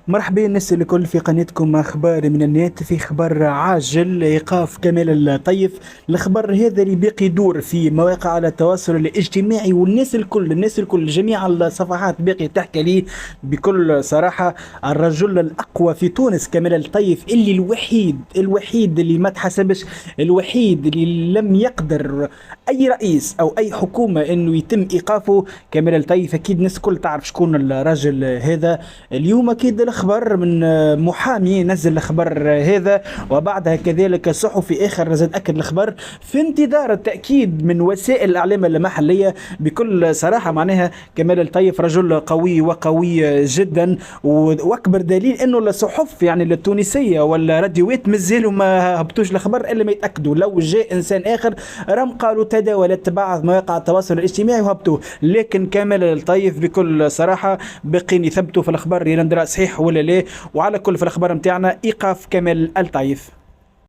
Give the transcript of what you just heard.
مرحبا الناس الكل في قناتكم اخبار من النت. في خبر عاجل: ايقاف كمال الطيف. الخبر هذا اللي باقي يدور في مواقع التواصل الاجتماعي، والناس الكل جميع الصفحات باقي تحكي ليه بكل صراحة. الرجل الاقوى في تونس كمال الطيف، اللي الوحيد اللي ما تحسبش، الوحيد اللي لم يقدر اي رئيس او اي حكومة انه يتم ايقافه. كمال الطيف اكيد الناس الكل تعرف شكون الرجل هذا. اليوم أكيد الأخبار من محامي نزل الخبر هذا، وبعدها كذلك صحفي آخر زاد أكد الخبر في انتظار التأكيد من وسائل الإعلام المحلية. بكل صراحة معناها كمال الطيف رجل قوي وقوي جدا، وأكبر دليل أنه الصحف يعني التونسية والراديوات مازالوا ما هبطوش الخبر إلا ما يتأكدوا. لو جاء إنسان آخر رم قالوا تداولت بعض مواقع التواصل الاجتماعي وهبطوه، لكن كمال الطيف بكل صراحة باقين يثبتوا في الأخبار يا ندرا صحيح ولا لا. وعلى كل في الأخبار متاعنا إيقاف كمال الطيف.